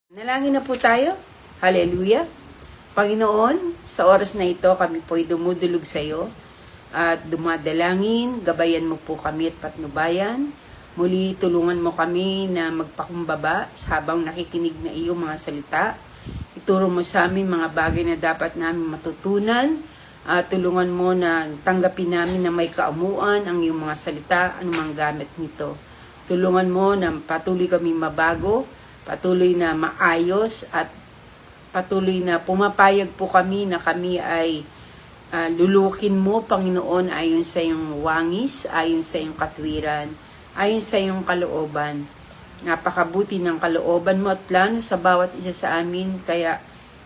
Nalangin na po tayo. Hallelujah. Panginoon, sa oras na ito kami po'y dumudulog sa iyo at dumadalangin. Gabayan mo po kami at patnubayan. Muli tulungan mo kami na magpakumbaba habang nakikinig na iyong mga salita. Ituro mo sa amin mga bagay na dapat namin matutunan. Tulungan mo na tanggapin namin na may kaamuan ang iyong mga salita, anumang gamit nito. Tulungan mo na patuloy kami mabago, patuloy na maayos at patuloy na pumapayag po kami na kami ay lulukin mo, Panginoon, ayon sa iyong wangis, ayon sa iyong katwiran, ayon sa iyong kalooban. Napakabuti ng kalooban mo at plano sa bawat isa sa amin, kaya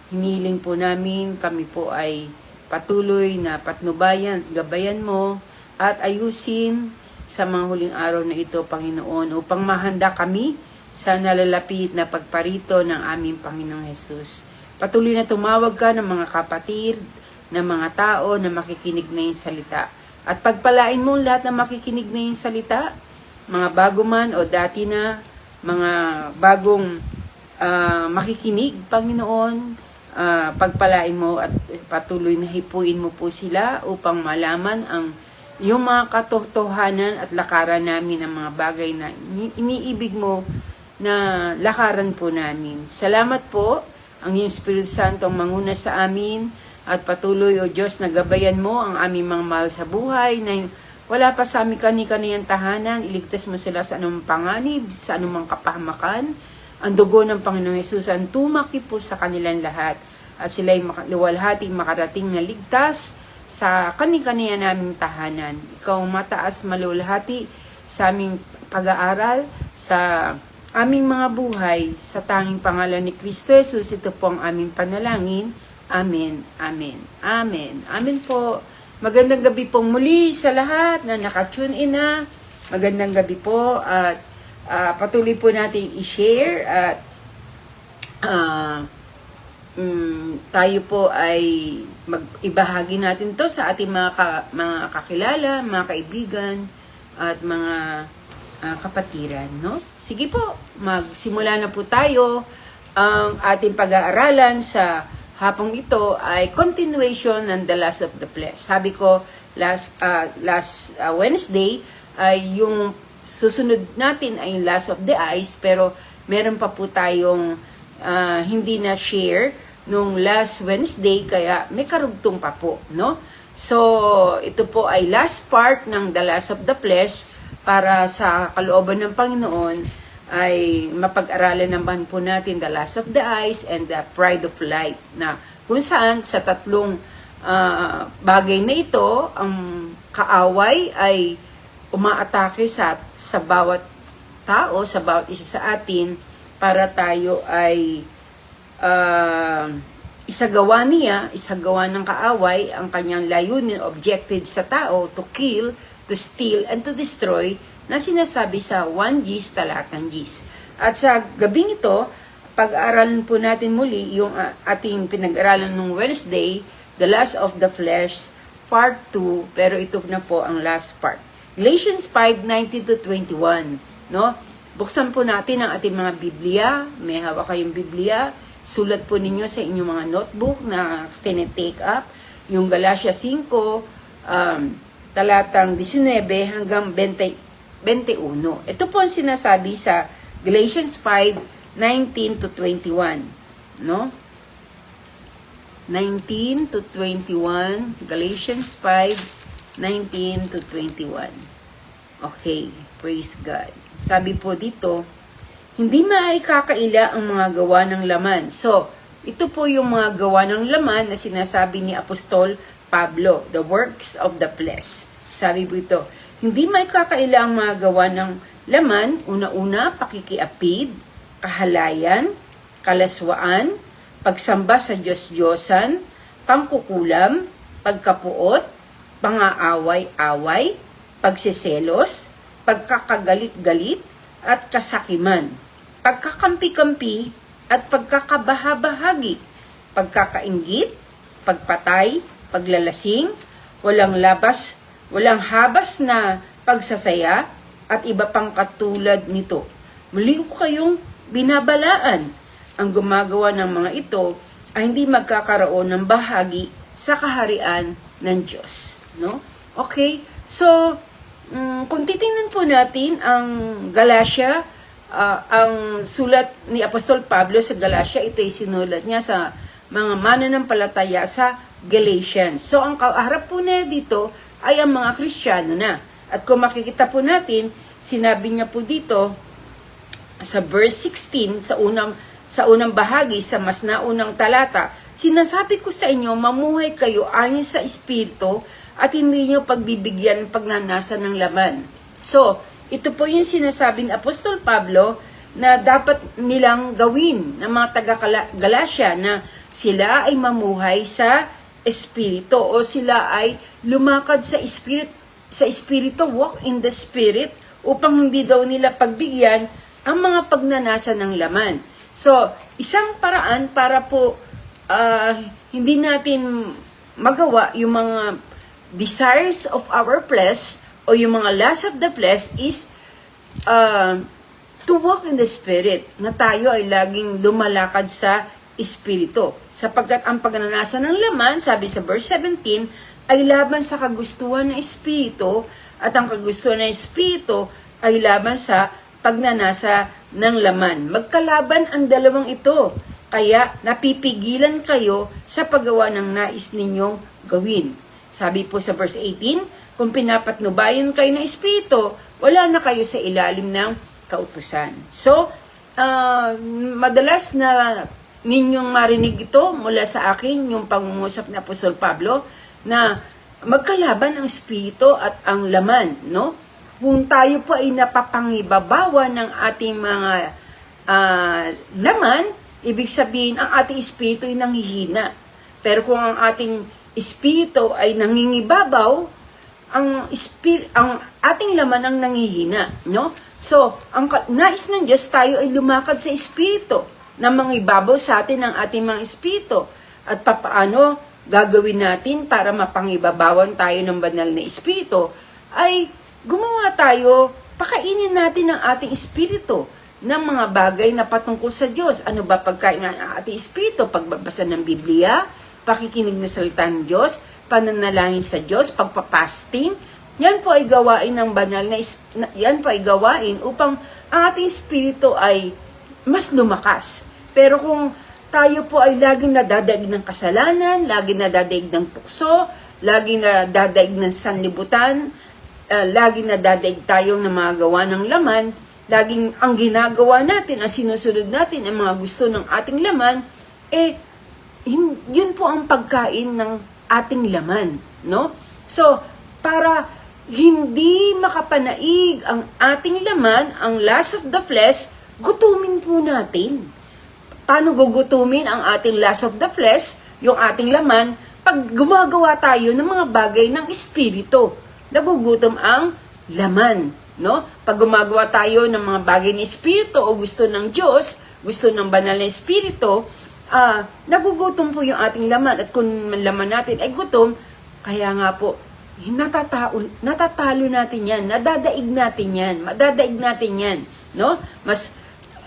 hiniling po namin kami po ay patuloy na patnubayan at gabayan mo at ayusin sa mga huling araw na ito, Panginoon, upang mahanda kami sa nalalapit na pagparito ng aming Panginoong Hesus. Patuloy na tumawag ka ng mga kapatid, ng mga tao na makikinig na yung salita. At pagpalain mo lahat na makikinig na yung salita, mga bago man o dati na, mga bagong makikinig, Panginoon, pagpalain mo at patuloy na hipuin mo po sila upang malaman ang yung mga katotohanan at lakaran namin ng mga bagay na iniibig mo na lakaran po namin. Salamat po ang iyong Espiritu Santo ang manguna sa amin at patuloy, O Diyos, na gabayan mo ang aming mga mahal sa buhay na wala pa sa aming kani-kaniyang tahanan. Iligtas mo sila sa anumang panganib, sa anumang kapahamakan. Ang dugo ng Panginoong Hesus ang tumaki po sa kanilang lahat at sila'y luwalhating makarating na ligtas sa kani-kaniya naming tahanan. Ikaw mataas malulhati sa aming pag-aaral, sa aming mga buhay, sa tanging pangalan ni Kristo Jesus. Ito po ang aming panalangin. Amen. Amen. Amen. Amen po. Magandang gabi po muli sa lahat na naka-tune in na. Magandang gabi po at patuloy po natin i-share at tayo po ay ibahagi natin to sa ating mga kakilala, mga kaibigan at mga kapatiran, no? Sige po, magsimula na po tayo. Ang ating pag-aaralan sa hapong ito ay continuation ng The Lust of the Flesh. Sabi ko last Wednesday ay yung susunod natin ay yung Lust of the Eyes, pero meron pa po tayong hindi na share nung last Wednesday, kaya may karugtong pa po, no? So, ito po ay last part ng The Lust of the Flesh para sa kalooban ng Panginoon ay mapag-aralan naman po natin The Lust of the Eyes and the Pride of Life, na kung saan sa tatlong bagay na ito, ang kaaway ay umaatake sa bawat tao, sa bawat isa sa atin, para tayo ay isagawa ng kaaway ang kanyang layunin, objective sa tao, to kill, to steal, and to destroy, na sinasabi sa 1Gs, talatang Gs. At sa gabing ito, pag-aaralan po natin muli yung ating pinag-aralan nung Wednesday, The Lust of the Flesh, Part 2, pero ito na po ang last part. Galatians 5:19-21, no? Buksan po natin ang ating mga Biblia. May hawak kayong Biblia. Sulat po ninyo sa inyong mga notebook na tinitake up. Yung Galatia 5, talatang 19 hanggang 21. Ito po ang sinasabi sa Galatians 5:19-21. No? 19-21. Galatians 5:19-21. Okay, praise God. Sabi po dito, hindi maikakaila ang mga gawa ng laman. So, ito po yung mga gawa ng laman na sinasabi ni Apostol Pablo, the works of the flesh. Sabi po ito, hindi maikakaila ang mga gawa ng laman, una-una, pakikiapid, kahalayan, kalaswaan, pagsamba sa Diyos-Diyosan, pangkukulam, pagkapuot, pangaaway-away, pagsiselos, pagkakagalit-galit, at kasakiman, pagkakampi-kampi, at pagkakabahabahagi, pagkakainggit, pagpatay, paglalasing, walang habas na pagsasaya, at iba pang katulad nito. Muli ko kayong binabalaan ang gumagawa ng mga ito ay hindi magkakaroon ng bahagi sa kaharian ng Diyos. No? Okay? So, kung titingnan po natin ang Galatia, ang sulat ni Apostol Pablo sa Galatia, ito ay sinulat niya sa mga mananampalataya sa Galatians. So, ang kaharap po na dito ay ang mga Kristiyano na. At kung makikita po natin, sinabi niya po dito sa verse 16, sa unang bahagi, sa mas naunang talata, sinasabi ko sa inyo, mamuhay kayo ayon sa Espiritu at hindi niyo pagbibigyan ng pagnanasa ng laman. So, ito po yung sinasabi ni Apostol Pablo na dapat nilang gawin ng mga taga-Galatia na sila ay mamuhay sa Espiritu o sila ay lumakad sa Espiritu, walk in the Spirit upang hindi daw nila pagbigyan ang mga pagnanasa ng laman. So, isang paraan para po hindi natin magawa yung mga desires of our flesh o yung mga lust of the flesh is to walk in the Spirit, na tayo ay laging lumalakad sa Espiritu. Sapagkat ang pagnanasa ng laman, sabi sa verse 17, ay laban sa kagustuhan ng Espiritu at ang kagustuhan ng Espiritu ay laban sa pagnanasa ng laman. Magkalaban ang dalawang ito, kaya napipigilan kayo sa paggawa ng nais ninyong gawin. Sabi po sa verse 18, kung pinapatnubayan kayo ng Espiritu, wala na kayo sa ilalim ng kautusan. So, madalas na ninyong marinig ito mula sa akin, yung pangungusap ni Apostol Pablo, na magkalaban ang Espiritu at ang laman, no? Kung tayo po ay napapangibabawa ng ating mga laman, ibig sabihin, ang ating Espiritu ay nanghihina. Pero kung ang ating Espiritu ay nangingibabaw, ang ating laman ang nanghihina, no? So, ang nais ng Diyos, tayo ay lumakad sa Espiritu, na mangibabaw sa atin ang ating mga Espiritu. At papaano gagawin natin para mapangibabawan tayo ng banal na Espiritu, ay gumawa tayo, pakainin natin ang ating Espiritu ng mga bagay na patungkol sa Diyos. Ano ba pagkain ng ating Espiritu? Pagbabasa ng Biblia, pakikinig ng salita ng Diyos, pananalangin sa Diyos, pagpapasting. Yan po ay gawain ng banal na yan po ay gawain upang ang ating Espiritu ay mas lumakas. Pero kung tayo po ay laging nadadaig ng kasalanan, laging nadadaig ng tukso, laging nadadaig ng sanlibutan, laging nadadaig tayo ng mga gawa ng laman, laging ang ginagawa natin, ang sinusunod natin, ang mga gusto ng ating laman, yun po ang pagkain ng ating laman, no? So, para hindi makapanaig ang ating laman, ang lust of the flesh, gutumin po natin. Paano gugutumin ang ating lust of the flesh, yung ating laman, pag gumagawa tayo ng mga bagay ng Espiritu? Nagugutom ang laman, no? Pag gumagawa tayo ng mga bagay ng Espiritu o gusto ng Diyos, gusto ng banal na Espiritu, nagugutom po yung ating laman. At kung laman natin ay gutom, kaya nga po, natatalo natin yan, nadadaig natin yan, no? Mas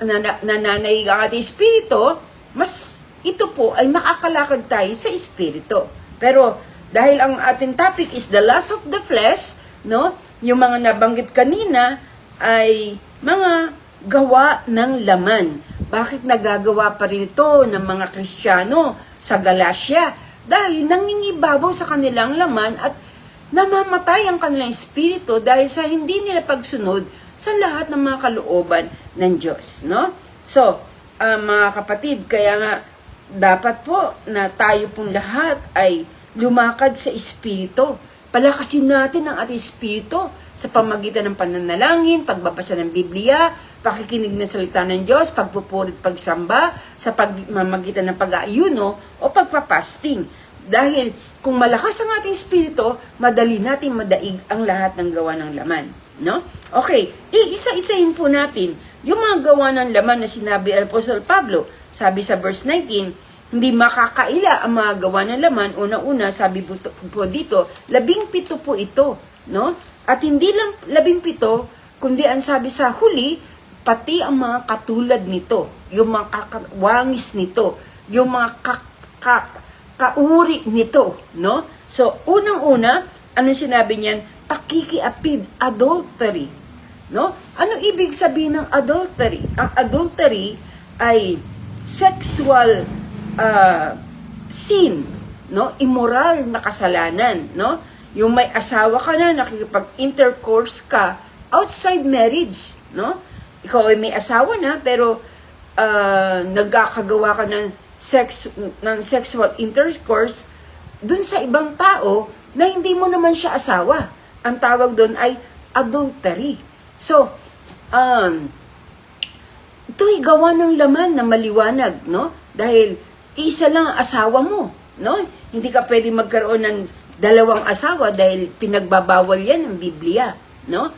nananaig ang ating Espiritu, mas ito po ay makakalakad tayo sa Espiritu. Pero dahil ang ating topic is the lust of the flesh, no? Yung mga nabanggit kanina ay mga gawa ng laman. Bakit nagagawa pa rin ito ng mga Kristiyano sa Galatia? Dahil nangingibabaw sa kanilang laman at namamatay ang kanilang espiritu dahil sa hindi nila pagsunod sa lahat ng mga kalooban ng Diyos, no? So, mga kapatid, kaya nga dapat po na tayo pong lahat ay lumakad sa Espiritu. Palakasin natin ang ating Espiritu sa pamagitan ng pananalangin, pagbabasa ng Biblia, pakikinig ng salita ng Diyos, pagpupurit, pagsamba, sa pamamagitan ng pag-aayuno o pagpapasting. Dahil kung malakas ang ating Espiritu, madali natin madaig ang lahat ng gawa ng laman, no? Okay, isa-isahin po natin yung mga gawa ng laman na sinabi ng Apostol Pablo. Sabi sa verse 19, hindi makakaila ang mga gawa ng laman. Una-una, sabi po dito, 17 po ito, no? At hindi lang 17, kundi ang sabi sa huli, pati ang mga katulad nito. yung mga kakawangis nito, yung mga kauri nito, no? So, unang-una, ano sinabi niyan? Pakikiapid, adultery, no? Ano ibig sabihin ng adultery? Ang adultery ay sexual sin, no? Immoral na kasalanan, no? Yung may asawa ka na, nakikipag-intercourse ka outside marriage, no? Ikaw ay may asawa na, pero nagkakagawa ka ng sexual intercourse dun sa ibang tao na hindi mo naman siya asawa. Ang tawag doon ay adultery. So, ito'y gawa ng laman na maliwanag, no? Dahil isa lang ang asawa mo, no? Hindi ka pwede magkaroon ng dalawang asawa dahil pinagbabawal yan ng Biblia, no?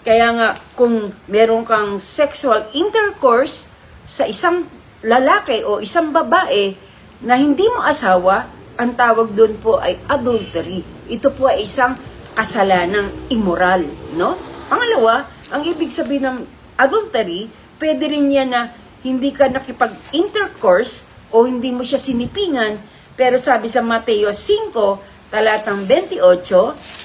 Kaya nga, kung meron kang sexual intercourse sa isang lalaki o isang babae na hindi mo asawa, ang tawag doon po ay adultery. Ito po ay isang kasalanang immoral, no? Pangalawa, ang ibig sabihin ng adultery, pwede rin yan na hindi ka nakipag-intercourse o hindi mo siya sinipingan, pero sabi sa Mateo 5, talatang 28,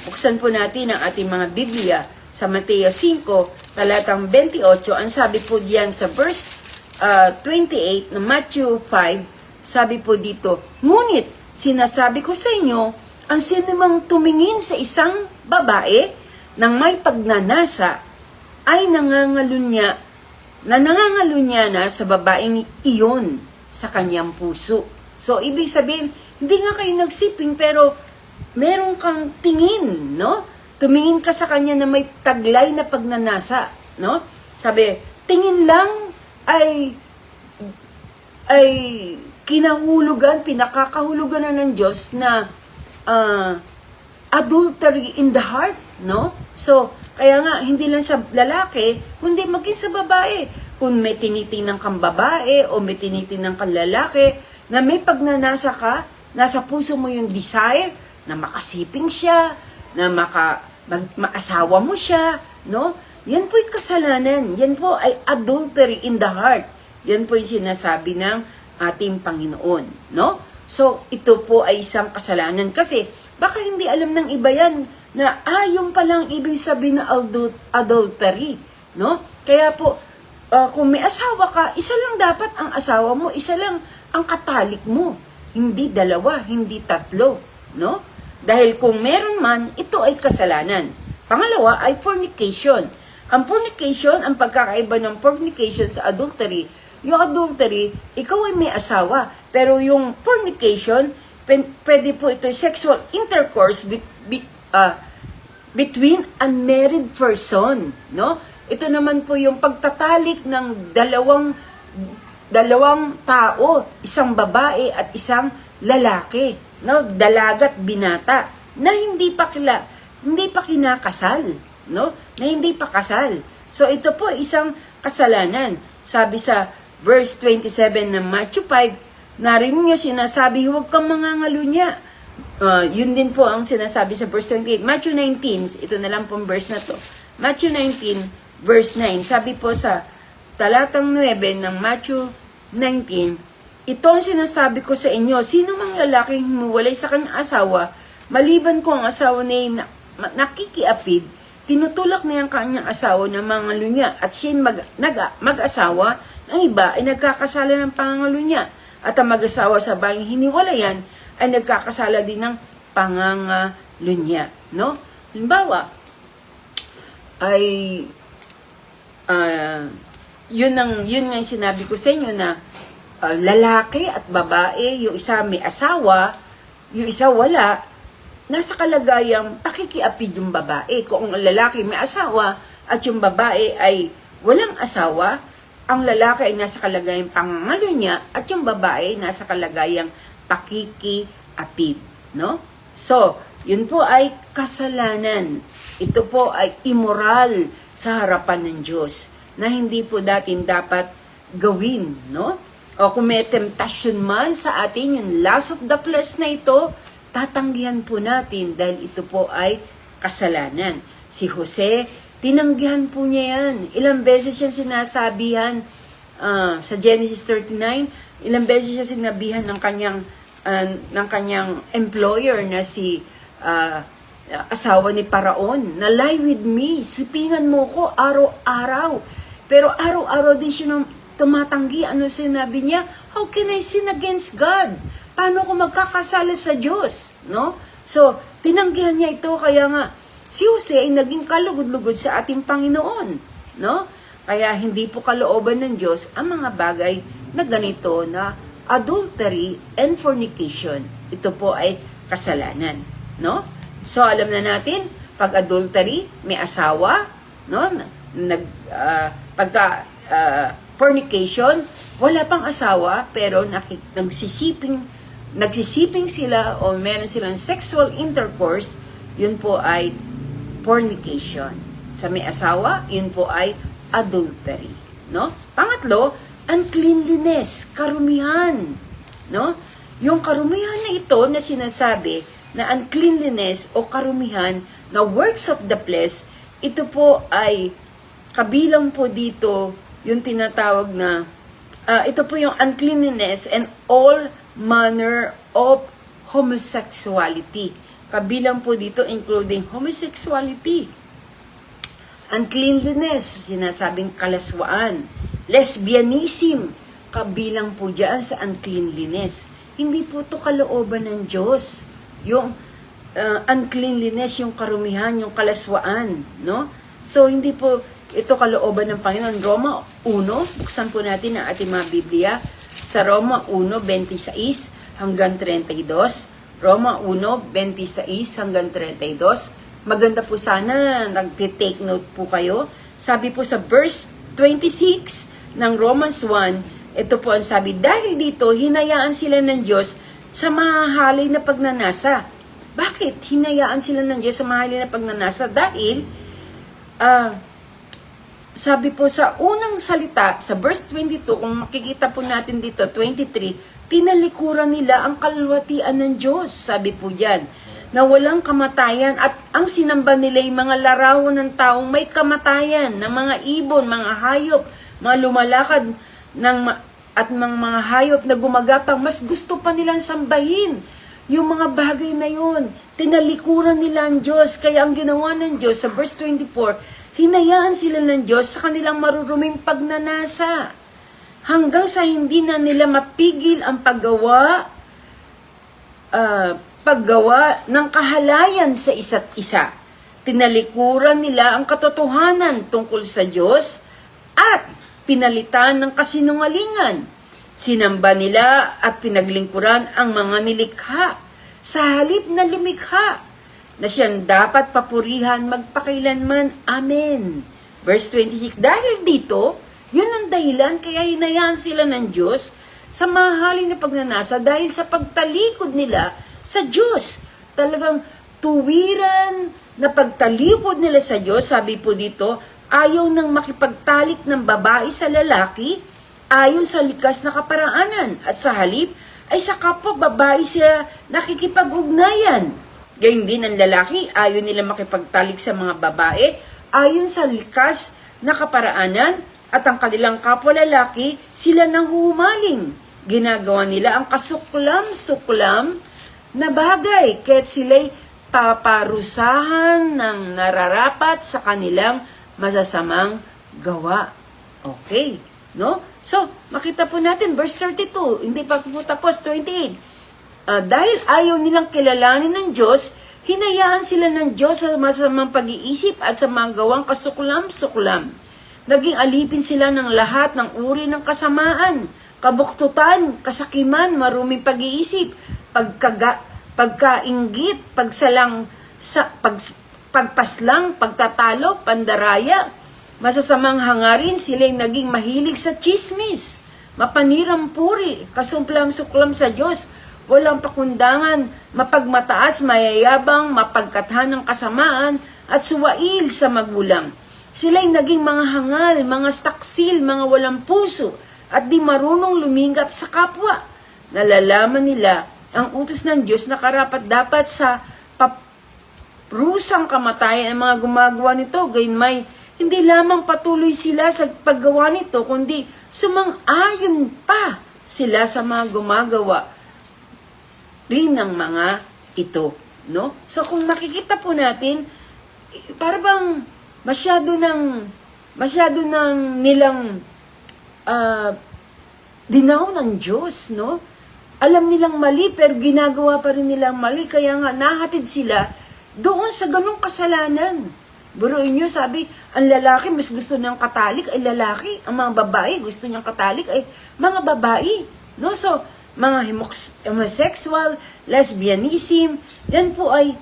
buksan po natin ang ating mga Biblia sa Mateo 5, talatang 28, ang sabi po diyan sa verse 28 ng Matthew 5, sabi po dito, ngunit sinasabi ko sa inyo, ang sinumang tumingin sa isang babae nang may pagnanasa ay nangangalunya na sa babaeng iyon sa kanyang puso. So, ibig sabihin, hindi nga kayo nagsiping pero meron kang tingin, no? Tumingin ka sa kanya na may taglay na pagnanasa, no? Sabi, tingin lang ay kinahulugan, pinakakahulugan na ng Diyos na adultery in the heart, no? So, kaya nga, hindi lang sa lalaki, kundi maging sa babae. Kung may tinitingnan kang babae o may tinitingnan kang lalaki, na may pagnanasa ka, nasa puso mo yung desire na makasiping siya, na maasawa mo siya, no? Yan po yung kasalanan. Yan po ay adultery in the heart. Yan po yung sinasabi ng ating Panginoon, no? So, ito po ay isang kasalanan. Kasi, baka hindi alam ng iba yan na, yung palang ibig sabihin na adultery, no? Kaya po, kung may asawa ka, isa lang dapat ang asawa mo, isa lang ang katalik mo. Hindi dalawa, hindi tatlo, no? Dahil kung meron man, ito ay kasalanan. Pangalawa ay fornication. Ang fornication, ang pagkakaiba ng fornication sa adultery, yung adultery, ikaw ay may asawa. Pero yung fornication, pwede po ito sexual intercourse between unmarried person, no? Ito naman po yung pagtatalik ng dalawang tao, isang babae at isang lalaki, no? Dalagat binata na hindi pa kinakasal, no? Na hindi pa kasal. So ito po isang kasalanan. Sabi sa verse 27 ng Matthew 5, narinig niyo sinasabi, huwag kang mangangalunya. Yun din po ang sinasabi sa verse 28. Matthew 19, ito na lang pong verse na to. Matthew 19, verse 9. Sabi po sa talatang 9 ng Matthew 19, ito ang sinasabi ko sa inyo, sino mang lalaking humuwalay sa kanyang asawa, maliban ko ang asawa na nakikiapid, tinutulak niya ang kanyang asawa ng mangalunya at siya mag-asawa ng iba ay nagkakasala ng pangangalunya at ang mag-asawa sa bagay hiniwalayan ay nagkakasala din ng pangangalunya, no? Halimbawa, ay yun nga yung sinabi ko sa inyo na lalaki at babae, yung isa may asawa, yung isa wala, nasa kalagayang pakikiapid yung babae. Kung ang lalaki may asawa at yung babae ay walang asawa, ang lalaki ay nasa kalagayang pangangalunya at yung babae ay nasa kalagayang pakikiapid, no? So, yun po ay kasalanan. Ito po ay immoral sa harapan ng Diyos na hindi po dapat gawin, no? O kung may temptation man sa atin, yung lust of the flesh na ito, tatanggihan po natin dahil ito po ay kasalanan. Si Jose, tinanggihan po niya yan. Ilang beses siyang sinasabihan sa Genesis 39, ilang beses siya sinabihan ng kanyang employer na si asawa ni Paraon, na lie with me, sipingan mo ko araw-araw. Pero araw-araw din siya tumatanggi. Ano sinabi niya? How can I sin against God? Paano ko magkakasala sa Diyos? No? So, tinanggihan niya ito, kaya nga, si Jose ay naging kalugod-lugod sa ating Panginoon. No? Kaya hindi po kalooban ng Diyos ang mga bagay na ganito na adultery and fornication. Ito po ay kasalanan. No? So, alam na natin, pag adultery, may asawa, no? Fornication, wala pang asawa, pero nagsisiping sila o meron silang sexual intercourse, yun po ay fornication. Sa may asawa, yun po ay adultery. No? Pangatlo, uncleanliness, karumihan. No? Yung karumihan na ito na sinasabi, na uncleanliness o karumihan na works of the flesh, ito po ay kabilang po dito yung tinatawag na, ito po yung uncleanliness and all manner of homosexuality. Kabilang po dito including homosexuality, uncleanliness, sinasabing kalaswaan, lesbianism, kabilang po dyan sa uncleanliness. Hindi po ito kalooban ng Diyos. Yung uncleanliness, yung karumihan, yung kalaswaan, no? So, hindi po ito kalooban ng Panginoon. Roma 1, buksan po natin ang ating mga Biblia, sa Roma 1:26 hanggang 32. Roma 1:26 hanggang 32. Maganda po sana, nag-take note po kayo. Sabi po sa verse 26 ng Romans 1, ito po ang sabi, dahil dito, hinayaan sila ng Diyos sa mahahalay na pagnanasa. Bakit hinayaan sila ng Diyos sa mahahalay na pagnanasa? Dahil, sabi po sa unang salita, sa verse 22, kung makikita po natin dito, 23, tinalikuran nila ang kalwatian ng Diyos. Sabi po dyan, na walang kamatayan at ang sinamba nila ay mga larawan ng taong may kamatayan, ng mga ibon, mga hayop, mga lumalakad at mga hayop na gumagapang, mas gusto pa nilang sambahin yung mga bagay na yun. Tinalikuran nila ang Diyos. Kaya ang ginawa ng Diyos sa verse 24, hinayaan sila ng Diyos sa kanilang maruruming pagnanasa hanggang sa hindi na nila mapigil ang paggawa ng kahalayan sa isa't isa. Tinalikuran nila ang katotohanan tungkol sa Diyos at pinalitan ng kasinungalingan. Sinamba nila at pinaglingkuran ang mga nilikha sa halip na lumikha na siyang dapat papurihan magpakailanman. Amen. Verse 26, dahil dito, yun ang dahilan kaya hinayaan sila ng Diyos sa mahahalin na pagnanasa dahil sa pagtalikod nila sa Diyos. Talagang tuwiran na pagtalikod nila sa Diyos, sabi po dito, ayaw nang makipagtalik ng babae sa lalaki ayon sa likas na kaparaanan at sa halip ay sa kapwa babae sila nakikipag-ugnayan. Gayun din ang lalaki, ayaw nila makipagtalik sa mga babae ayon sa likas na kaparaanan at ang kanilang kapwa lalaki sila nahuhumaling. Ginagawa nila ang kasuklam-suklam na bagay kaya't sila'y paparusahan ng nararapat sa kanilang masasamang gawa. Okay, no? So, makita po natin, verse 32, hindi pa po tapos, 28. Dahil ayaw nilang kilalanin ng Diyos, hinayaan sila ng Diyos sa masamang pag-iisip at sa mga gawang kasuklam-suklam. Naging alipin sila ng lahat ng uri ng kasamaan, kabuktutan, kasakiman, maruming pag-iisip, pagkainggit, pagpaslang, pagtatalo, pandaraya, masasamang hangarin, sila'y naging mahilig sa chismis, mapanirang puri, kasumplam-suklam sa Diyos, walang pakundangan, mapagmataas, mayayabang, mapagkathan ng kasamaan, at suwail sa magulang. Sila'y naging mga hangal, mga taksil, mga walang puso, at di marunong lumingap sa kapwa. Nalalaman nila ang utos ng Diyos na karapat-dapat sa rusang kamatayan ang mga gumagawa nito, gayon may hindi lamang patuloy sila sa paggawa nito, kundi sumang-ayon pa sila sa mga gumagawa rin ng mga ito, no? So kung makikita po natin, para bang masyado ng nilang dinaw ng Diyos, no? Alam nilang mali, pero ginagawa pa rin nilang mali, kaya nga nahatid sila doon sa ganung kasalanan. Buruin nyo, sabi, ang lalaki mas gusto niyang Katolik ay lalaki, ang mga babae gusto niyang Katolik ay mga babae, no? So, mga homosexual, lesbianism, yan po ay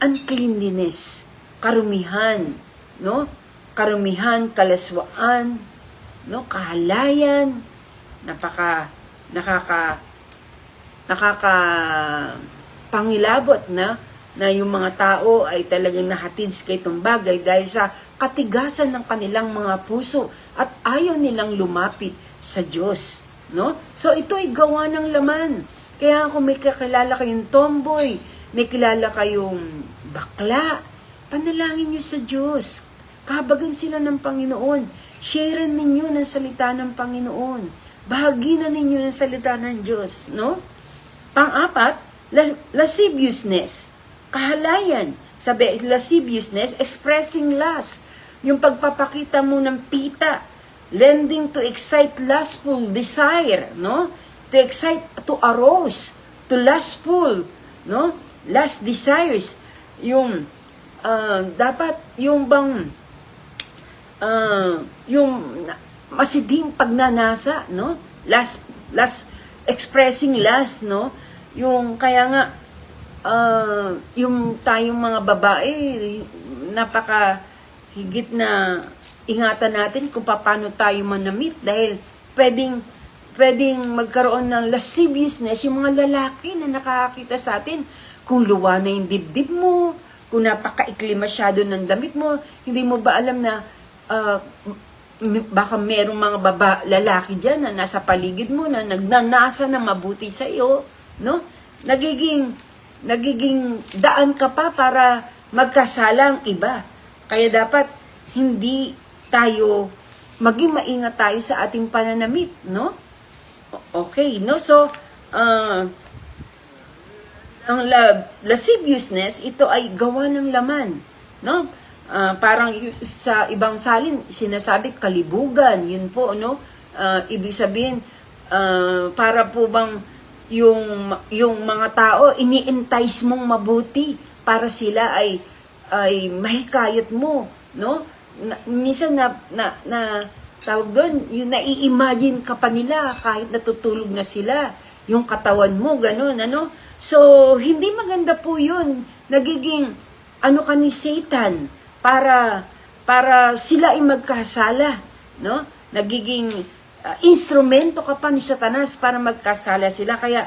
uncleanliness, karumihan, no? Karumihan, kalaswaan, no? Kahalayan, nakakapangilabot na yung mga tao ay talagang nahatid sa itong bagay dahil sa katigasan ng kanilang mga puso at ayaw nilang lumapit sa Diyos, no? So ito ay gawa ng laman. Kaya kung may kakilala kayong tomboy, may kilala kayong bakla, panalangin nyo sa Diyos. Kabagan sila ng Panginoon. Sharean ninyo ng salita ng Panginoon. Bahaginan ninyo ng salita ng Diyos, no? Pang-apat, lasciviousness. Kahalayan. Sabi, lasciviousness, expressing lust. Yung pagpapakita mo ng pita. Lending to excite lustful desire, no? To excite, to arouse, to lustful, no? Lust desires. Yung, dapat, yung bang, yung masiding pagnanasa, no? Lust, expressing lust, no? Yung, kaya nga, yung tayong mga babae, napaka higit na ingatan natin kung paano tayo manamit dahil pwedeng magkaroon ng lasciviousness yung mga lalaki na nakakakita sa atin. Kung luwa na yung dibdib mo, kung napakaikli masyado ng damit mo, hindi mo ba alam na baka merong mga lalaki dyan na nasa paligid mo na nagnanasa na mabuti sa iyo, no? Nagiging daan ka pa para magkasala ang iba. Kaya dapat hindi tayo, maging maingat tayo sa ating pananamit, no? Okay, no? So, ang lasciviousness, ito ay gawa ng laman, no? Parang sa ibang salin, sinasabi kalibugan, yun po, no? Ibig sabihin, para po bang yung mga tao, ini-entice mong mabuti para sila ay mahikayat mo, no? Minsan tawag doon, yung nai-imagine ka pa nila kahit natutulog na sila, yung katawan mo, ganun, ano? So, hindi maganda po yun. Nagiging, ka ni Satan, para sila ay magkasala, no? Nagiging instrumento ka pa ni Satanas para magkasala sila. Kaya,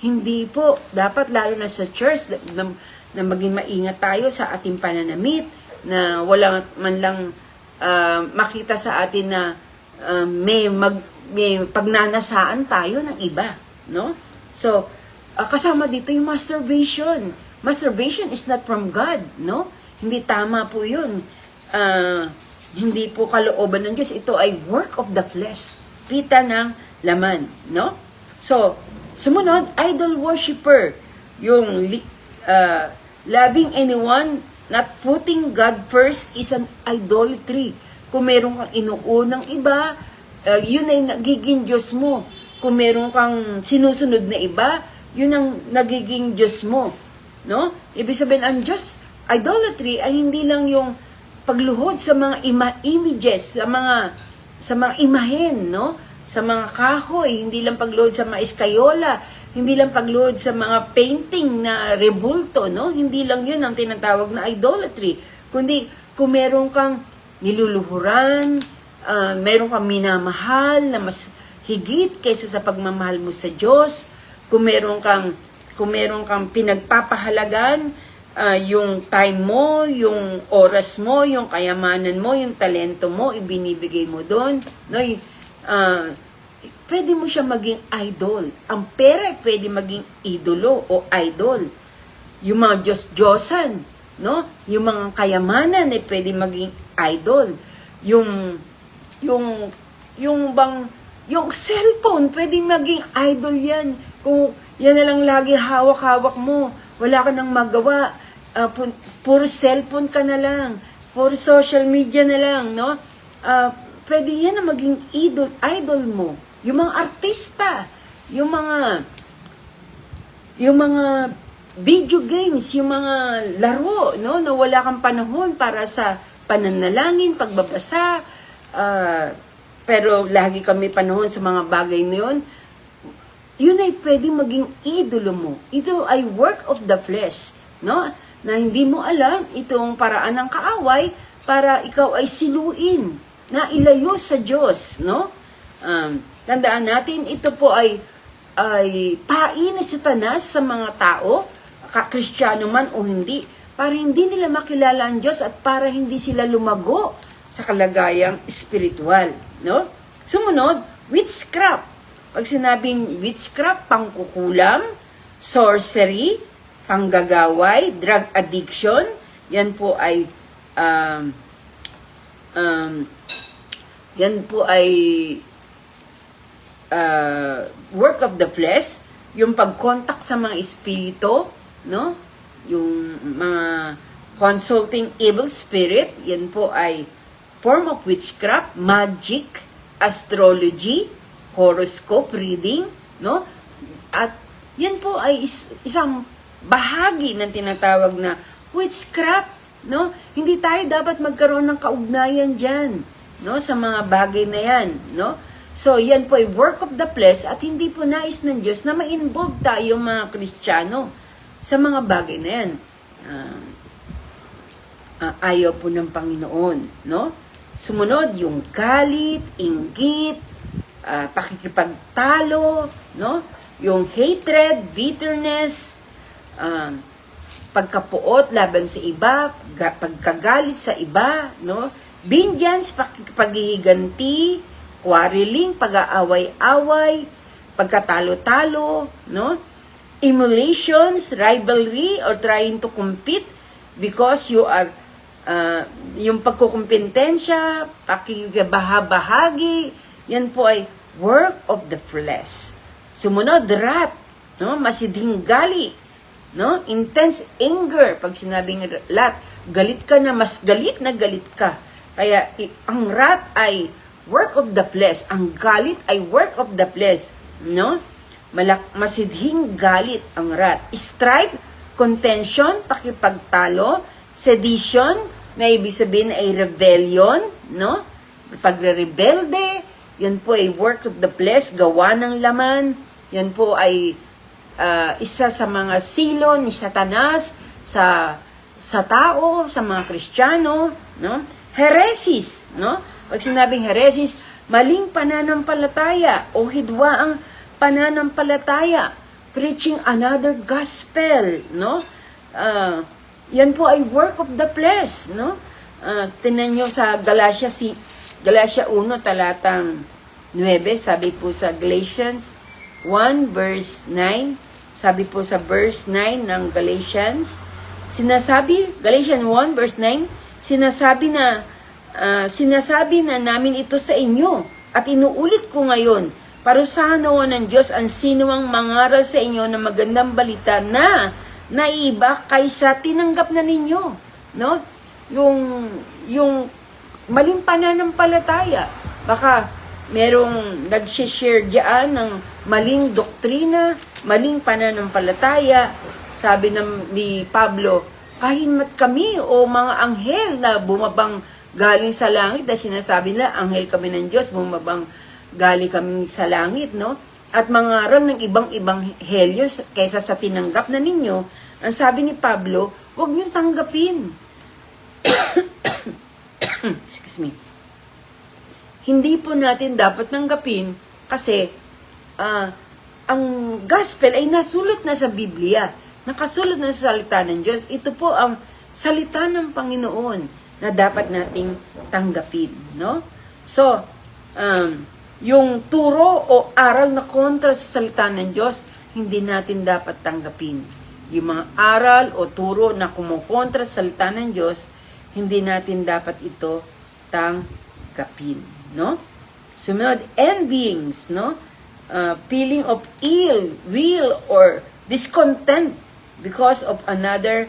hindi po, dapat lalo na sa church, na maging maingat tayo sa ating pananamit, na wala man lang makita sa atin na may pagnanasaan tayo ng iba, no? So, kasama dito yung masturbation. Masturbation is not from God, no? Hindi tama po yun. Hindi po kalooban ng Diyos. Ito ay work of the flesh. Pita ng laman, no? So, sumunod, idol worshiper. Yung loving anyone, not putting God first is an idolatry. Kung meron kang inuunang iba, yun ay nagiging Diyos mo. Kung meron kang sinusunod na iba, yun ang nagiging Diyos mo, no? Ibig sabihin, ang Diyos, idolatry ay hindi lang yung pagluhod sa mga images, sa mga imahen, no? Sa mga kahoy, hindi lang pagluhod sa mga iskayola, hindi lang pagluhod sa mga painting na rebulto, no? Hindi lang yun ang tinatawag na idolatry. Kundi, kung meron kang niluluhuran, meron kang minamahal na mas higit kaysa sa pagmamahal mo sa Diyos, kung meron kang pinagpapahalagan, yung time mo, yung oras mo, yung kayamanan mo, yung talento mo, ibinibigay mo doon, no? Pwede mo siya maging idol. Ang pera ay pwede maging idolo o idol. Yung mga Diyos-Diyosan, no? Yung mga kayamanan ay pwede maging idol. Yung, yung, yung cellphone, pwedeng maging idol yan. Kung yan na lang lagi hawak-hawak mo, wala ka nang magawa, puro cellphone ka na lang, puro social media na lang, no? Pwede yan na maging idol mo. Yung mga artista, yung mga video games, yung mga laro, no, na wala kang panahon para sa pananalangin, pagbabasa, pero lagi kami panahon sa mga bagay na yun ay pwede maging idolo mo. Ito ay work of the flesh, no, na hindi mo alam itong paraan ng kaaway para ikaw ay siluin, na ilayo sa Diyos, no? Tandaan natin, ito po ay pain ni Satanas sa mga tao, Kristyano man o hindi, para hindi nila makilala ang Diyos at para hindi sila lumago sa kalagayang espiritual, no? Sumunod, witchcraft. Pag sinabing witchcraft, pangkukulam, sorcery, panggagaway, drug addiction, yan po ay work of the flesh, yung pag-contact sa mga espiritu, no? Yung mga consulting evil spirit, yan po ay form of witchcraft, magic, astrology, horoscope reading, no? At yan po ay isang bahagi ng tinatawag na witchcraft, no? Hindi tayo dapat magkaroon ng kaugnayan diyan, no, sa mga bagay na yan, no? So, yan po ay work of the flesh at hindi po nais ng Diyos na ma-involve tayo mga Kristiyano sa mga bagay na yan. Ayaw po ng Panginoon, no? Sumunod, yung galit, inggit, pakikipagtalo, no? Yung hatred, bitterness, pagkapuot laban sa iba, pagkagalit sa iba, no? Vengeance, paghihiganti, quarreling, pag-aaway-away, pagkatalo-talo, no? Emulations, rivalry, or trying to compete because you are, yung pagkukumpetensya, pakikibahabahagi, yan po ay work of the flesh. Sumunod, wrath, no? Masidhing gali, no? Intense anger, pag sinabing wrath, galit ka na, mas galit na galit ka. Kaya, ang wrath ay work of the flesh. Ang galit ay work of the flesh, no? Masidhing galit ang wrath. Strife, contention, pakipagtalo, sedition, na ibig sabihin ay rebellion, no? Pagre-rebelde, yan po ay work of the flesh, gawa ng laman. Yan po ay isa sa mga silo ni Satanas sa tao, sa mga Kristiyano, no? Heresis, no? Pag sinabing heresis, maling pananampalataya o hidwaang pananampalataya, preaching another gospel, no? Yan po ay work of the flesh, no? Tingnan nyo sa Galatia 1 talatang 9, sabi po sa Galatians 1 verse 9, sabi po sa verse 9 ng Galatians 1 verse 9, sinasabi na namin ito sa inyo at inuulit ko ngayon, parusahan nawa ng Diyos ang sinuwang mangaral sa inyo ng magandang balita na naiiba kaysa tinanggap na ninyo, no? Yung maling pananampalataya, baka merong nag-share diyan ng maling doktrina, maling pananampalataya. Sabi ni Pablo, kahinmat kami o mga anghel na bumabang galing sa langit, na sinasabi nila, anghel kami ng Diyos, bumabang galing kami sa langit, no? At mangaral ng ibang helyo kaysa sa tinanggap na ninyo. Ang sabi ni Pablo, huwag niyong tanggapin. Excuse me. Hindi po natin dapat tanggapin kasi ang gospel ay nasulat na sa Biblia. Nakasulat na sa salita ng Diyos. Ito po ang salita ng Panginoon na dapat nating tanggapin, no? So, yung turo o aral na kontra sa salita ng Diyos, hindi natin dapat tanggapin. Yung mga aral o turo na kumukontra sa salita ng Diyos, hindi natin dapat ito tanggapin, no? Sumunod, envyings, no? Feeling of ill will or discontent because of another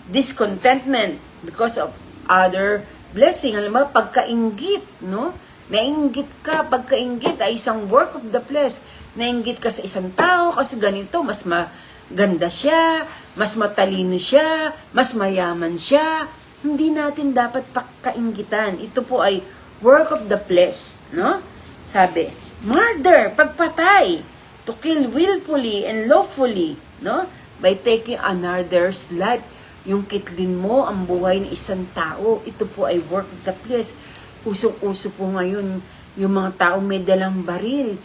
discontentment because of other blessing. Alam mo, pagkainggit, no? Nainggit ka, pagkainggit ay isang work of the flesh. Nainggit ka sa isang tao kasi ganito, mas maganda siya, mas matalino siya, mas mayaman siya. Hindi natin dapat pagkainggitan. Ito po ay work of the flesh, no? Sabi, murder, pagpatay, to kill willfully and lawfully, no? By taking another's life. Yung kitlin mo ang buhay ng isang tao, ito po ay work of the flesh. Usong-uso po ngayon yung mga tao may dalang baril.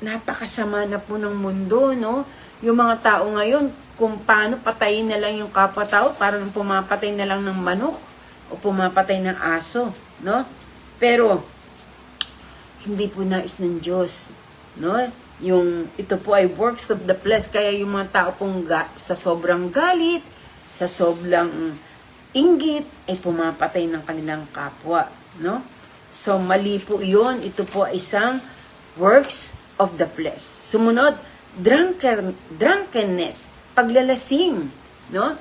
Napakasama na po ng mundo, no? Yung mga tao ngayon, kung paano patayin na lang yung kapwa-tao, parang pumapatay na lang ng manok o pumapatay ng aso, no? Pero, hindi po nais ng Diyos, no? Ito po ay works of the flesh, kaya yung mga tao pong sa sobrang galit, sa sobrang inggit, ay pumapatay ng kanilang kapwa, no? So, mali po yun. Ito po ay isang works of the flesh. Sumunod, drunkenness, paglalasing, no?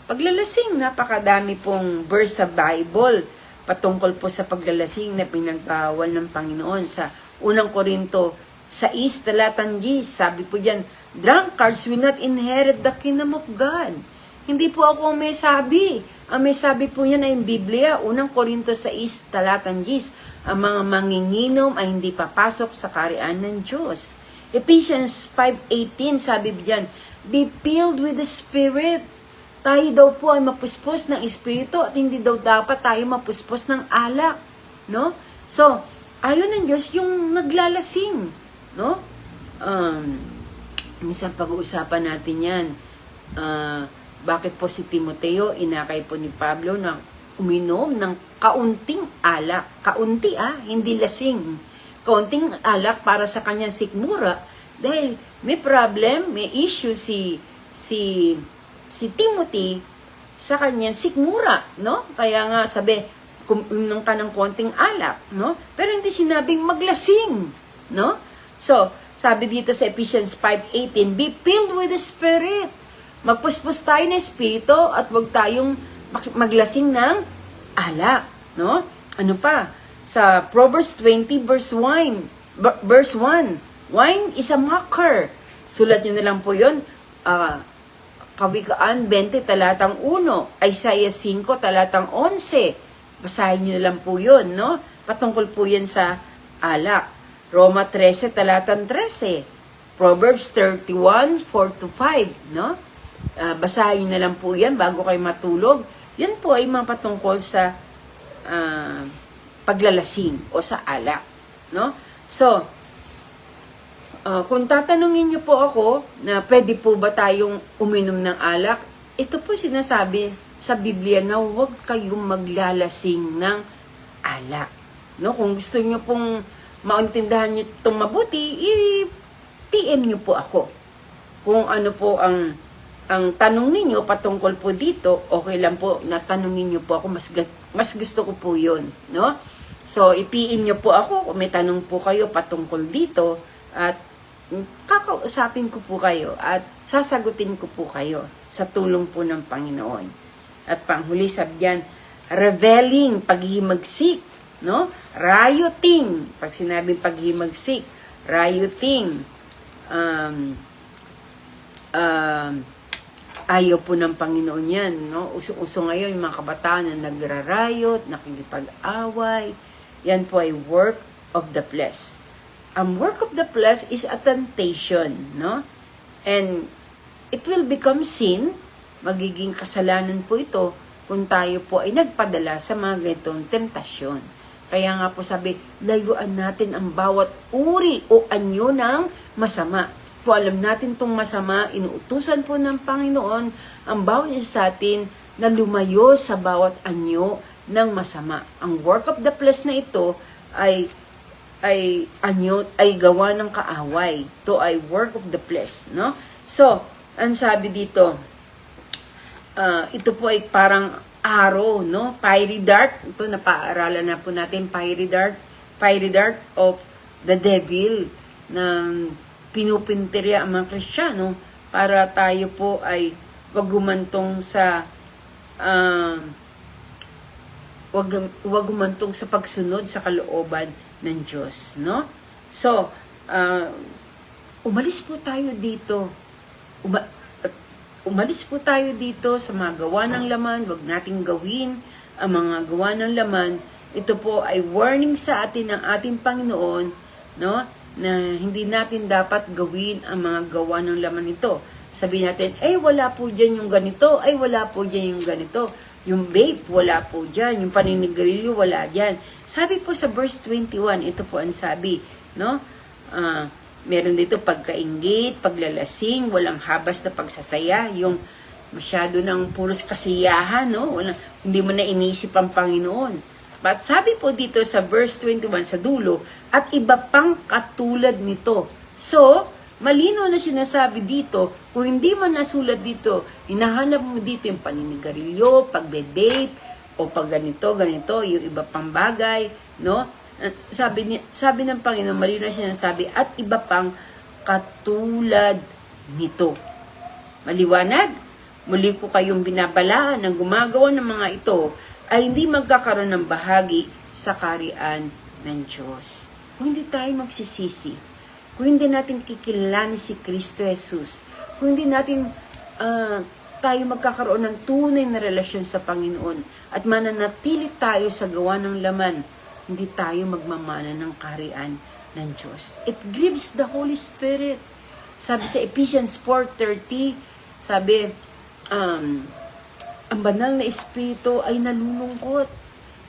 Paglalasing, napakadami pong verse sa Bible patungkol po sa paglalasing na pinagbawal ng Panginoon. Sa unang Korinto 6, talatan G, sabi po diyan, drunkards will not inherit the kingdom of God. Hindi po ako ang may sabi. Ang may sabi po yan ay Biblia. Unang Korinto 6, talatan G, ang mga manginginom ay hindi papasok sa kaharian ng Diyos. Ephesians 5:18, sabi diyan, be filled with the Spirit. Tayo daw po ay mapuspos ng Espiritu at hindi daw dapat tayo mapuspos ng alak, no? So, ayon ng Diyos yung naglalasing, no? Minsan pag-uusapan natin yan. Bakit po si Timoteo, inakay po ni Pablo na uminom ng kaunting alak. Kaunti hindi lasing. Kaunting alak para sa kanyang sikmura. Dahil may problem, may issue si Timothy sa kanyang sikmura, no? Kaya nga sabi, uminom ka ng konting alak, no? Pero hindi sinabing maglasing, no? So, sabi dito sa Ephesians 5:18, be filled with the Spirit. Magpuspos tayo ng Espiritu at huwag tayong maglasing ng alak, no? Ano pa? Sa Proverbs 20 verse 1, wine is a mocker. Sulat nyo na lang po yun. Kawikaan 20 talatang 1, Isaiah 5 talatang 11. Basahin nyo na lang po yun, no? Patungkol po yan sa alak. Roma 13 talatang 13. Proverbs 31, 4-5, no? Basahin nyo na lang po yan bago kayo matulog. Yan po ay mga patungkol sa paglalasing o sa alak, no? So, kung tatanungin niyo po ako na pwede po ba tayong uminom ng alak, ito po sinasabi sa Biblia na huwag kayong maglalasing ng alak, no? Kung gusto niyo pong maintindihan niyo itong mabuti, i-PM niyo po ako. Kung ano po ang tanong ninyo patungkol po dito, okay lang po na tanungin niyo po ako, mas gusto ko po 'yon, no? So, i-PM niyo po ako kung may tanong po kayo patungkol dito at kakausapin ko po kayo at sasagutin ko po kayo sa tulong po ng Panginoon. At panghuli sabi diyan, reveling, paghihimagsik, no? Rioting, pag sinabing paghihimagsik, rioting, ayaw po ng Panginoon yan, no? Uso ngayon yung mga kabataan na nagrarayot, nakikipag-away, yan po ay work of the flesh. Ang work of the flesh is a temptation, no? And it will become sin, magiging kasalanan po ito kung tayo po ay nagpadala sa mga ganitong temptasyon. Kaya nga po sabi, layuan natin ang bawat uri o anyo ng masama. Kung alam natin itong masama, inuutusan po ng Panginoon ang bawat isa sa atin na lumayo sa bawat anyo ng masama. Ang work of the flesh na ito ay gawa ng kaaway. Ito ay work of the flesh, no? So, ang sabi dito, ito po ay parang arrow, no? Fiery dart. Ito, napaaralan na po natin, fiery dart of the devil na pinupintirya ang mga Kristiyano para tayo po ay wag humantong sa wag humantong sa pagsunod sa kalooban ng Diyos, no? So, umalis po tayo dito. Umalis po tayo dito sa mga gawa ng laman. Wag nating gawin ang mga gawa ng laman. Ito po ay warning sa atin ng ating Panginoon, no? Na hindi natin dapat gawin ang mga gawa ng laman ito. Sabihin natin, wala po dyan yung ganito. Wala po dyan yung ganito. Yung vape, wala po dyan. Yung paninigarilyo, wala dyan. Sabi po sa verse 21, ito po ang sabi, no? Meron dito pagkainggit, paglalasing, walang habas na pagsasaya, yung masyado ng puros kasiyahan, no? Hindi mo na inisip ang Panginoon. But sabi po dito sa verse 21 sa dulo, at iba pang katulad nito. So, malino na sinasabi dito, kung hindi man nasulat dito, hinahanap mo dito yung paninigarilyo, pagbe-vape, o pag ganito, yung iba pang bagay, no? Sabi ng Panginoon, malino na sinasabi, at iba pang katulad nito. Maliwanag? Muli ko kayong binabalaan ng gumagawa ng mga ito, ay hindi magkakaroon ng bahagi sa kaharian ng Diyos. Kung hindi tayo magsisisi, kung hindi natin kikilalanin si Kristo Jesus, kung hindi natin tayo magkakaroon ng tunay na relasyon sa Panginoon at mananatili tayo sa gawa ng laman, hindi tayo magmamana ng kaharian ng Diyos. It grieves the Holy Spirit. Sabi sa Ephesians 4:30, sabi, ang banal na espiritu ay nalulungkot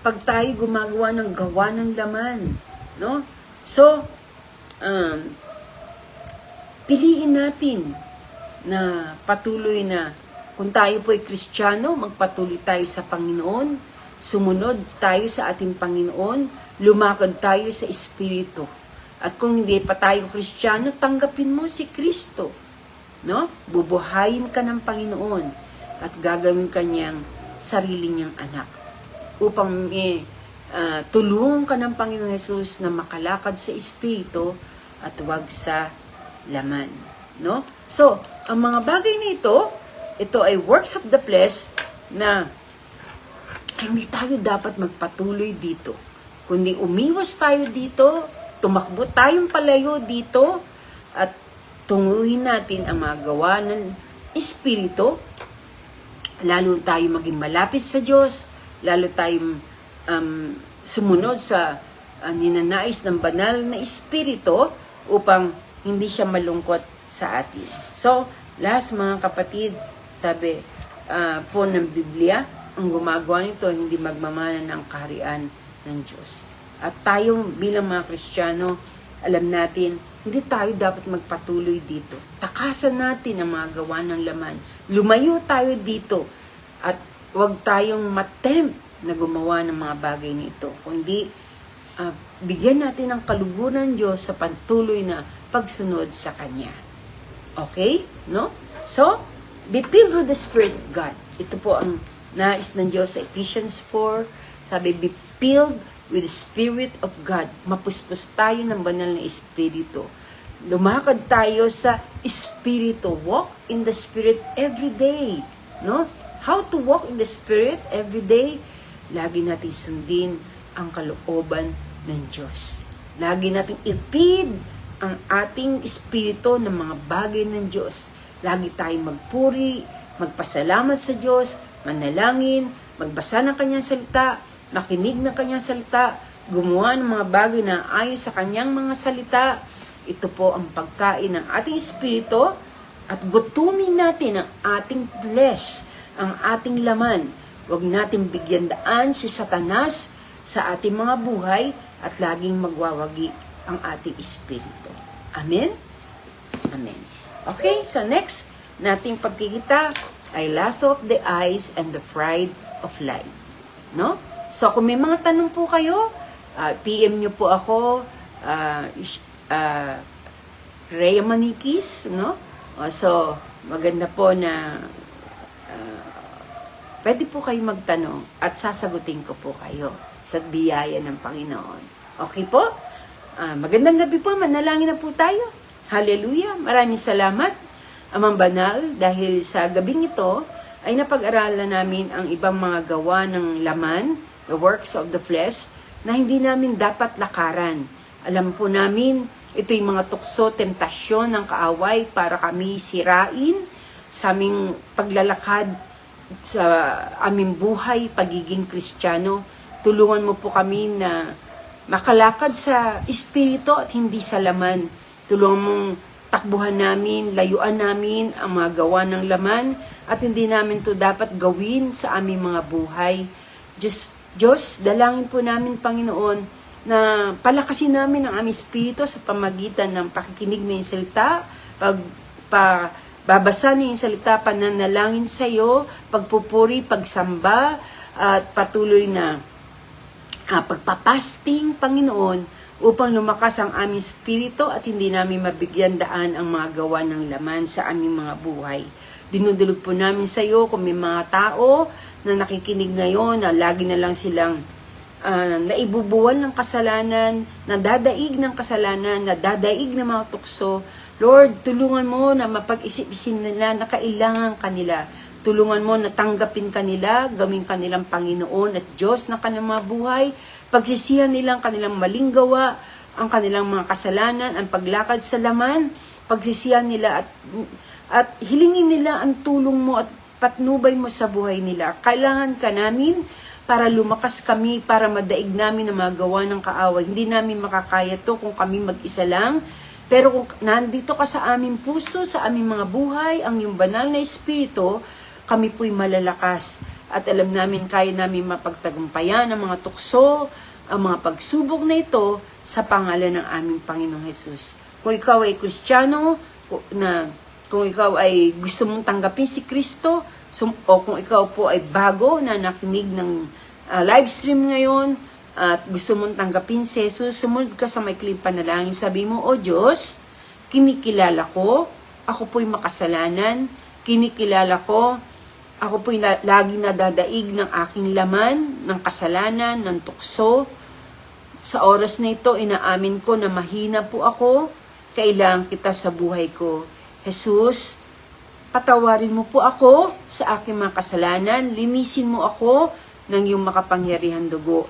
pag tayo gumagawa ng gawa ng laman, no? So, piliin natin na patuloy na kung tayo po ay Kristiyano, magpatuloy tayo sa Panginoon, sumunod tayo sa ating Panginoon, lumakad tayo sa espiritu. At kung hindi pa tayo Kristiyano, tanggapin mo si Kristo, no? Bubuhayin ka ng Panginoon at gagawin kanyang sarili niyang anak upang tulungan ka ng Panginoon Jesus na makalakad sa espiritu at wag sa laman, no? So, ang mga bagay nito, ito ay works of the flesh na hindi tayo dapat magpatuloy dito, kundi umiwas tayo dito, tumakbo tayong palayo dito at tunguhin natin ang mga gawa ng espiritu. Lalo tayo maging malapit sa Diyos, lalo tayong sumunod sa ninanais ng banal na espiritu upang hindi siya malungkot sa atin. So, last mga kapatid, sabi po ng Biblia, ang gumagawa nito hindi magmamana ng kaharian ng Diyos. At tayo bilang mga Kristiyano, alam natin, hindi tayo dapat magpatuloy dito. Takasan natin ang mga gawa ng laman. Lumayo tayo dito at huwag tayong matempt na gumawa ng mga bagay nito. Kundi bigyan natin ng kaluguran ng Diyos sa patuloy na pagsunod sa Kanya. Okay? No? So, be filled with the Spirit of God. Ito po ang nais ng Diyos sa Ephesians 4. Sabi, be filled with the Spirit of God. Mapuspos tayo ng banal na Espiritu. Lumakad tayo sa Espiritu. Walk in the Spirit every day. No? How to walk in the Spirit every day? Lagi natin sundin ang kalooban ng Diyos. Lagi natin ipid ang ating espiritu ng mga bagay ng Diyos. Lagi tayong magpuri, magpasalamat sa Diyos, manalangin, magbasa ng Kanyang salita, makinig ng Kanyang salita, gumawa ng mga bagay na ayon sa Kanyang mga salita. Ito po ang pagkain ng ating espiritu at gutumin natin ang ating flesh, ang ating laman. Huwag natin bigyan daan si Satanas sa ating mga buhay at laging magwawagi ang ating espiritu. Amen? Amen. Okay, so next nating pagkikita ay lust of the eyes and the pride of life. No? So kung may mga tanong po kayo, PM nyo po ako, Rhea Manikis, no? So maganda po na pwede po kayo magtanong at sasagutin ko po kayo sa biyaya ng Panginoon. Okay po? Magandang gabi po, manalangin na po tayo. Hallelujah! Maraming salamat, Amang Banal, dahil sa gabing ito ay napag-aralan namin ang ibang mga gawa ng laman, the works of the flesh, na hindi namin dapat lakaran. Alam po namin, ito yung mga tukso, tentasyon ng kaaway para kami sirain sa aming paglalakad sa aming buhay, pagiging Kristiyano. Tulungan mo po kami na makalakad sa Espiritu at hindi sa laman. Tulungan mong takbuhan namin, layuan namin ang mga gawa ng laman at hindi namin to dapat gawin sa aming mga buhay. Diyos, dalangin po namin, Panginoon, na palakasin namin ang aming espiritu sa pamagitan ng pakikinig ng salita, babasa ng salita, pananalangin sa iyo, pagpupuri, pagsamba, at patuloy na pagpapasting, Panginoon, upang lumakas ang aming espiritu at hindi namin mabigyan daan ang mga gawa ng laman sa aming mga buhay. Dinudulog po namin sa iyo kung may mga tao na nakikinig ngayon na lagi na lang silang naibubuwal ng kasalanan, nadadaig ng kasalanan, nadadaig ng mga tukso. Lord, tulungan mo na mapag-isip-isip nila na kailangan kanila. Tulungan mo na tanggapin kanila, gawin kanilang Panginoon at Diyos ng kanilang mga buhay. Pagsisihan nilang kanilang maling gawa, ang kanilang mga kasalanan, ang paglakad sa laman, pagsisihan nila at hilingin nila ang tulong mo at patnubay mo sa buhay nila. Kailangan ka namin para lumakas kami, para madaig namin ang mga gawa ng kaaway. Hindi namin makakaya to kung kami mag-isa lang. Pero kung nandito ka sa aming puso, sa aming mga buhay, ang iyong banal na espiritu, kami po'y malalakas. At alam namin, kaya namin mapagtagumpayan ang mga tukso, ang mga pagsubok na ito sa pangalan ng aming Panginoong Jesus. Kung ikaw ay Kristiyano, kung ikaw ay gusto mong tanggapin si Kristo, o kung ikaw po ay bago na nakinig ng live stream ngayon, at gusto mong tanggapin si Jesus, sumunod ka sa maikling panalangin. Sabi mo, O Diyos, kinikilala ko, ako po'y makasalanan, kinikilala ko, ako po'y lagi nadadaig ng aking laman, ng kasalanan, ng tukso. Sa oras na ito, inaamin ko na mahina po ako, kailangan kita sa buhay ko. Jesus, patawarin mo po ako sa aking mga kasalanan, linisin mo ako ng iyong makapangyarihan dugo.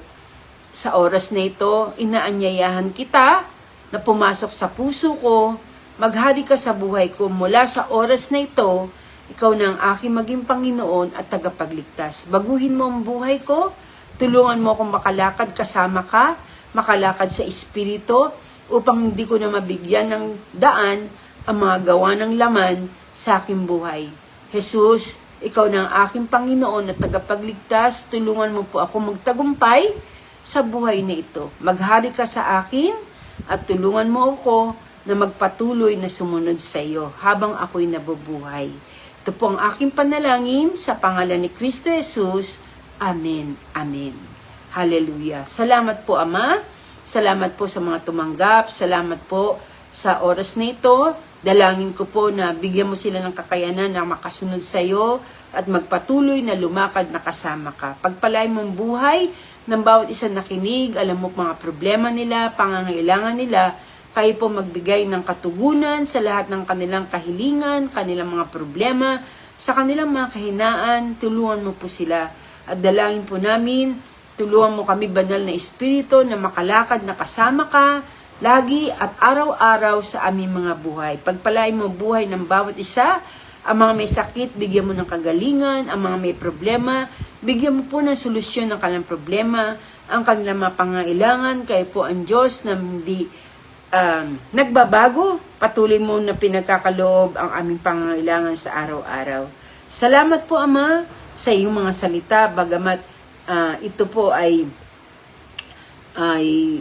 Sa oras na ito, inaanyayahan kita na pumasok sa puso ko, maghari ka sa buhay ko mula sa oras na ito, ikaw na ang aking maging Panginoon at tagapagligtas. Baguhin mo ang buhay ko, tulungan mo akong makalakad kasama ka, makalakad sa Espiritu, upang hindi ko na mabigyan ng daan ang mga gawa ng laman sa aking buhay. Jesus, ikaw na ang aking Panginoon at tagapagligtas, tulungan mo po ako magtagumpay sa buhay na ito. Maghari ka sa akin at tulungan mo ako na magpatuloy na sumunod sa iyo habang ako'y nabubuhay. Ito po ang aking panalangin sa pangalan ni Kristo Jesus. Amen. Amen. Hallelujah. Salamat po, Ama. Salamat po sa mga tumanggap. Salamat po sa oras na ito. Dalangin ko po na bigyan mo sila ng kakayanan na makasunod sa iyo at magpatuloy na lumakad na kasama ka. Pagpalay mong buhay ng bawat isang nakinig, alam mo mga problema nila, pangangailangan nila, kayo po magbigay ng katugunan sa lahat ng kanilang kahilingan, kanilang mga problema, sa kanilang mga kahinaan, tulungan mo po sila. At dalangin po namin, tulungan mo kami, banal na Espiritu, na makalakad na kasama ka, lagi at araw-araw sa aming mga buhay. Pagpalain mo buhay ng bawat isa, ang mga may sakit, bigyan mo ng kagalingan, ang mga may problema, bigyan mo po ng solusyon ng kanilang problema, ang kanilang mga pangailangan, kayo po ang Diyos na hindi nagbabago, patuloy mo na pinagkakaloob ang aming pangailangan sa araw-araw. Salamat po, Ama, sa iyong mga salita, bagamat ito po ay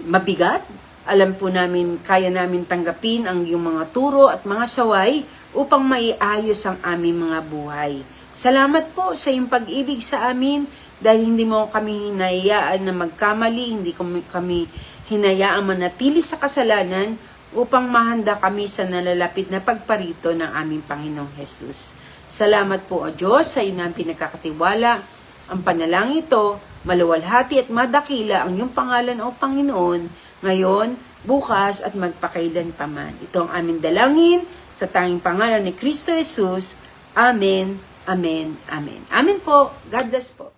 mabigat. Alam po namin, kaya namin tanggapin ang iyong mga turo at mga saway upang maiayos ang aming mga buhay. Salamat po sa iyong pag-ibig sa amin dahil hindi mo kami hinayaan na magkamali, hindi kami hinayaan manatili sa kasalanan upang mahanda kami sa nalalapit na pagparito ng aming Panginoong Jesus. Salamat po, O Diyos, sa inang pinagkakatiwala Ang panalangin ito, maluwalhati at madakila ang iyong pangalan o Panginoon, ngayon, bukas at magpakailan pa man. Ito ang aming dalangin sa tanging pangalan ni Kristo Jesus. Amen, amen, amen. Amen po. God bless po.